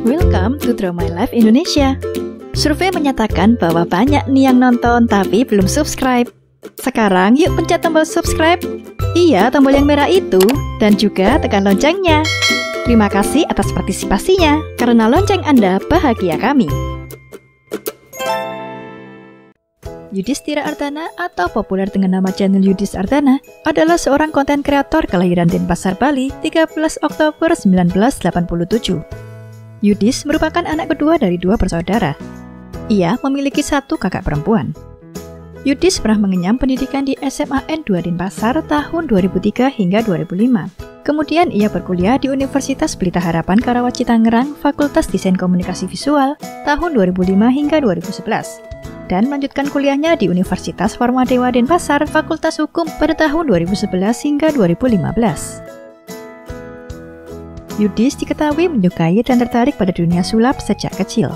Welcome to Draw My Life Indonesia. Survei menyatakan bahwa banyak nih yang nonton tapi belum subscribe. Sekarang yuk pencet tombol subscribe. Iya, tombol yang merah itu. Dan juga tekan loncengnya. Terima kasih atas partisipasinya. Karena lonceng Anda bahagia kami. Yudhistira Ardana atau populer dengan nama channel Yudhis Ardana adalah seorang konten kreator kelahiran Denpasar, Bali 13 Oktober 1987. Yudhis merupakan anak kedua dari dua bersaudara. Ia memiliki satu kakak perempuan. Yudhis pernah mengenyam pendidikan di SMA N2 Denpasar tahun 2003 hingga 2005. Kemudian ia berkuliah di Universitas Pelita Harapan Karawaci Tangerang, Fakultas Desain Komunikasi Visual tahun 2005 hingga 2011. Dan melanjutkan kuliahnya di Universitas Formadewa Denpasar, Fakultas Hukum pada tahun 2011 hingga 2015. Yudhis diketahui menyukai dan tertarik pada dunia sulap sejak kecil.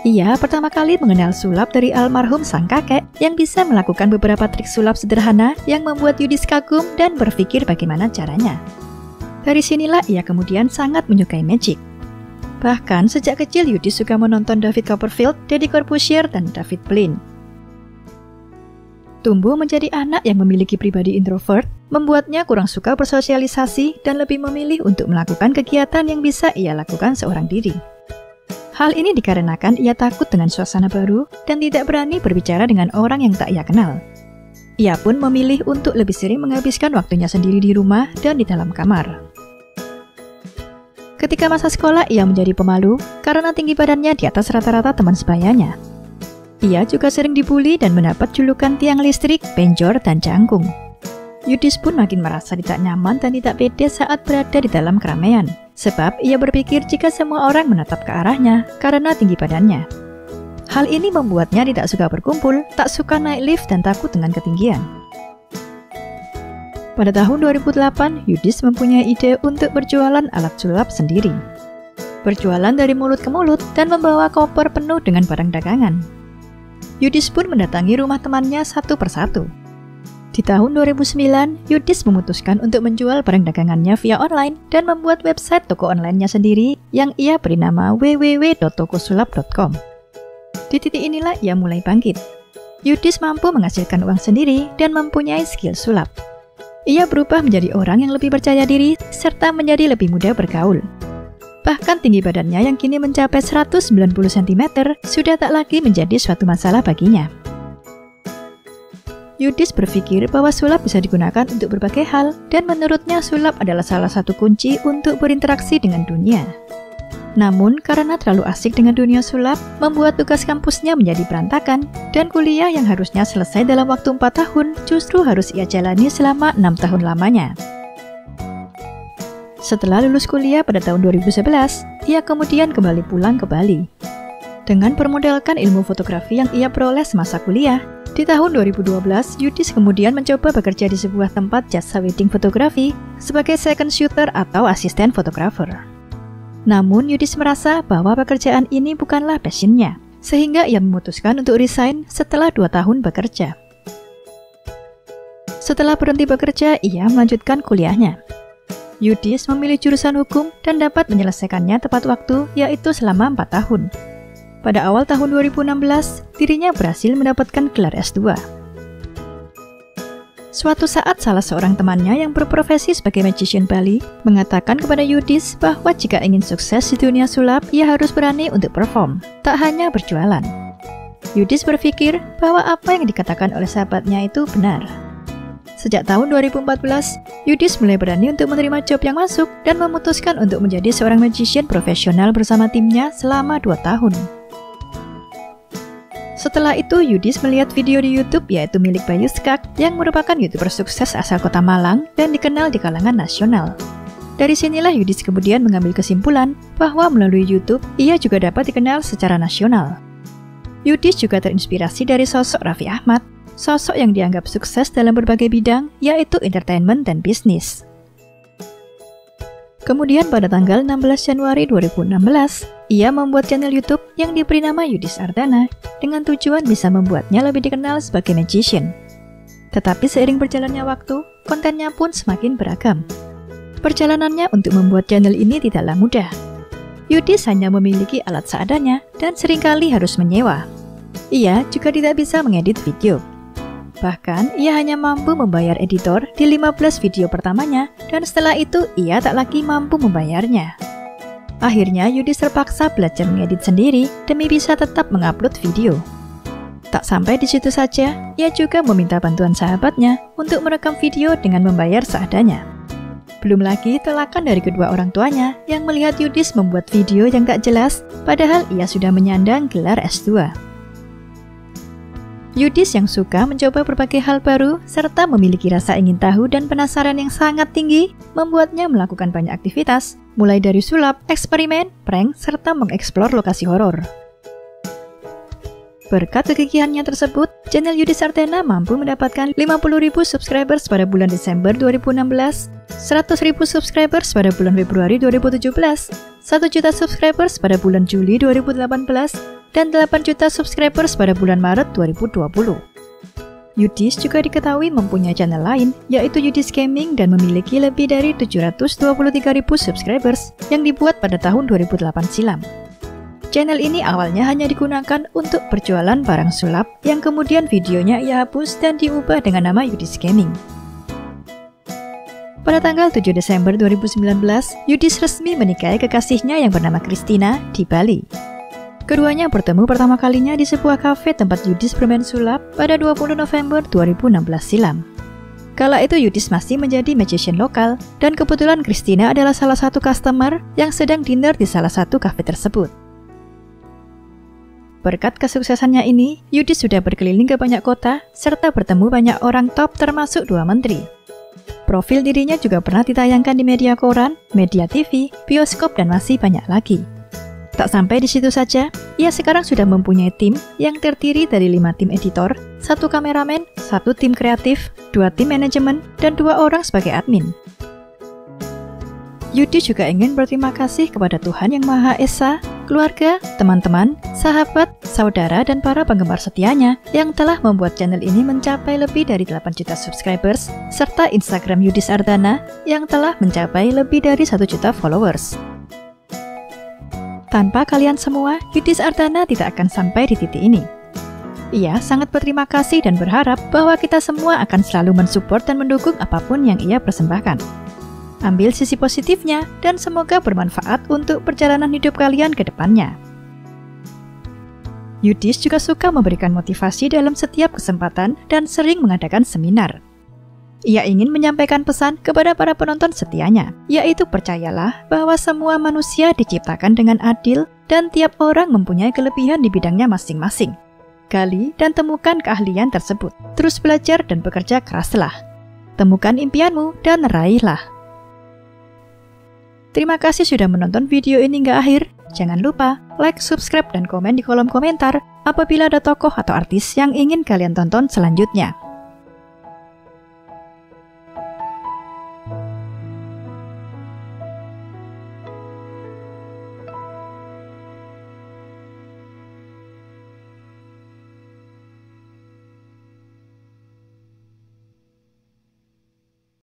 Ia pertama kali mengenal sulap dari almarhum sang kakek yang bisa melakukan beberapa trik sulap sederhana yang membuat Yudhis kagum dan berpikir bagaimana caranya. Dari sinilah ia kemudian sangat menyukai magic. Bahkan sejak kecil Yudhis suka menonton David Copperfield, Deddy Corbuzier, dan David Blaine. Tumbuh menjadi anak yang memiliki pribadi introvert, membuatnya kurang suka bersosialisasi dan lebih memilih untuk melakukan kegiatan yang bisa ia lakukan seorang diri. Hal ini dikarenakan ia takut dengan suasana baru dan tidak berani berbicara dengan orang yang tak ia kenal. Ia pun memilih untuk lebih sering menghabiskan waktunya sendiri di rumah dan di dalam kamar. Ketika masa sekolah, ia menjadi pemalu karena tinggi badannya di atas rata-rata teman sebayanya. Ia juga sering dibully dan mendapat julukan tiang listrik, penjor, dan jangkung. Yudhis pun makin merasa tidak nyaman dan tidak pede saat berada di dalam keramaian, sebab ia berpikir jika semua orang menatap ke arahnya karena tinggi badannya. Hal ini membuatnya tidak suka berkumpul, tak suka naik lift, dan takut dengan ketinggian. Pada tahun 2008, Yudhis mempunyai ide untuk berjualan alat sulap sendiri. Berjualan dari mulut ke mulut dan membawa koper penuh dengan barang dagangan. Yudhis pun mendatangi rumah temannya satu persatu. Di tahun 2009, Yudhis memutuskan untuk menjual barang dagangannya via online dan membuat website toko online-nya sendiri yang ia beri nama www.tokosulap.com. Di titik inilah ia mulai bangkit. Yudhis mampu menghasilkan uang sendiri dan mempunyai skill sulap. Ia berubah menjadi orang yang lebih percaya diri serta menjadi lebih mudah bergaul. Bahkan tinggi badannya yang kini mencapai 190 cm sudah tak lagi menjadi suatu masalah baginya. Yudhis berpikir bahwa sulap bisa digunakan untuk berbagai hal dan menurutnya sulap adalah salah satu kunci untuk berinteraksi dengan dunia. Namun karena terlalu asik dengan dunia sulap, membuat tugas kampusnya menjadi berantakan dan kuliah yang harusnya selesai dalam waktu 4 tahun justru harus ia jalani selama 6 tahun lamanya. Setelah lulus kuliah pada tahun 2011, ia kemudian kembali pulang ke Bali. Dengan bermodalkan ilmu fotografi yang ia peroleh semasa kuliah, di tahun 2012, Yudhis kemudian mencoba bekerja di sebuah tempat jasa wedding fotografi sebagai second shooter atau asisten fotografer. Namun Yudhis merasa bahwa pekerjaan ini bukanlah passionnya, sehingga ia memutuskan untuk resign setelah 2 tahun bekerja. Setelah berhenti bekerja, ia melanjutkan kuliahnya. Yudhis memilih jurusan hukum dan dapat menyelesaikannya tepat waktu, yaitu selama 4 tahun. Pada awal tahun 2016, dirinya berhasil mendapatkan gelar S2. Suatu saat salah seorang temannya yang berprofesi sebagai magician Bali mengatakan kepada Yudhis bahwa jika ingin sukses di dunia sulap, ia harus berani untuk perform, tak hanya berjualan. Yudhis berpikir bahwa apa yang dikatakan oleh sahabatnya itu benar. Sejak tahun 2014, Yudhis mulai berani untuk menerima job yang masuk dan memutuskan untuk menjadi seorang magician profesional bersama timnya selama 2 tahun. Setelah itu, Yudhis melihat video di YouTube yaitu milik Bayu Skak yang merupakan YouTuber sukses asal kota Malang dan dikenal di kalangan nasional. Dari sinilah Yudhis kemudian mengambil kesimpulan bahwa melalui YouTube, ia juga dapat dikenal secara nasional. Yudhis juga terinspirasi dari sosok Raffi Ahmad, sosok yang dianggap sukses dalam berbagai bidang yaitu entertainment dan bisnis. Kemudian pada tanggal 16 Januari 2016, ia membuat channel YouTube yang diberi nama Yudhis Ardana dengan tujuan bisa membuatnya lebih dikenal sebagai magician. Tetapi seiring berjalannya waktu, kontennya pun semakin beragam. Perjalanannya untuk membuat channel ini tidaklah mudah. Yudis hanya memiliki alat seadanya dan seringkali harus menyewa. Ia juga tidak bisa mengedit video. Bahkan, ia hanya mampu membayar editor di 15 video pertamanya dan setelah itu ia tak lagi mampu membayarnya. Akhirnya, Yudis terpaksa belajar mengedit sendiri demi bisa tetap mengupload video. Tak sampai di situ saja, ia juga meminta bantuan sahabatnya untuk merekam video dengan membayar seadanya. Belum lagi tolakan dari kedua orang tuanya yang melihat Yudis membuat video yang gak jelas, padahal ia sudah menyandang gelar S2. Yudis yang suka mencoba berbagai hal baru, serta memiliki rasa ingin tahu dan penasaran yang sangat tinggi, membuatnya melakukan banyak aktivitas, mulai dari sulap, eksperimen, prank, serta mengeksplor lokasi horor. Berkat kegigihannya tersebut, channel Yudis Ardana mampu mendapatkan 50.000 subscribers pada bulan Desember 2016, 100.000 subscribers pada bulan Februari 2017, 1 juta subscribers pada bulan Juli 2018, dan 8 juta subscribers pada bulan Maret 2020. Yudis juga diketahui mempunyai channel lain, yaitu Yudis Gaming dan memiliki lebih dari 723.000 subscribers yang dibuat pada tahun 2008 silam. Channel ini awalnya hanya digunakan untuk berjualan barang sulap yang kemudian videonya ia hapus dan diubah dengan nama Yudis Gaming. Pada tanggal 7 Desember 2019, Yudis resmi menikahi kekasihnya yang bernama Christina di Bali. Keduanya bertemu pertama kalinya di sebuah kafe tempat Yudis bermain sulap pada 20 November 2016 silam. Kala itu Yudis masih menjadi magician lokal dan kebetulan Christina adalah salah satu customer yang sedang dinner di salah satu kafe tersebut. Berkat kesuksesannya ini, Yudis sudah berkeliling ke banyak kota, serta bertemu banyak orang top termasuk 2 menteri. Profil dirinya juga pernah ditayangkan di media koran, media TV, bioskop, dan masih banyak lagi. Tak sampai di situ saja, ia sekarang sudah mempunyai tim yang terdiri dari 5 tim editor, 1 kameramen, 1 tim kreatif, 2 tim manajemen, dan 2 orang sebagai admin. Yudis juga ingin berterima kasih kepada Tuhan Yang Maha Esa, keluarga, teman-teman, sahabat, saudara, dan para penggemar setianya yang telah membuat channel ini mencapai lebih dari 8 juta subscribers, serta Instagram Yudis Ardana yang telah mencapai lebih dari 1 juta followers. Tanpa kalian semua, Yudis Ardana tidak akan sampai di titik ini. Ia sangat berterima kasih dan berharap bahwa kita semua akan selalu mensupport dan mendukung apapun yang ia persembahkan. Ambil sisi positifnya dan semoga bermanfaat untuk perjalanan hidup kalian ke depannya. Yudis juga suka memberikan motivasi dalam setiap kesempatan dan sering mengadakan seminar. Ia ingin menyampaikan pesan kepada para penonton setianya, yaitu percayalah bahwa semua manusia diciptakan dengan adil dan tiap orang mempunyai kelebihan di bidangnya masing-masing. Gali dan temukan keahlian tersebut. Terus belajar dan bekerja keraslah. Temukan impianmu dan raihlah. Terima kasih sudah menonton video ini hingga akhir. Jangan lupa like, subscribe, dan komen di kolom komentar apabila ada tokoh atau artis yang ingin kalian tonton selanjutnya.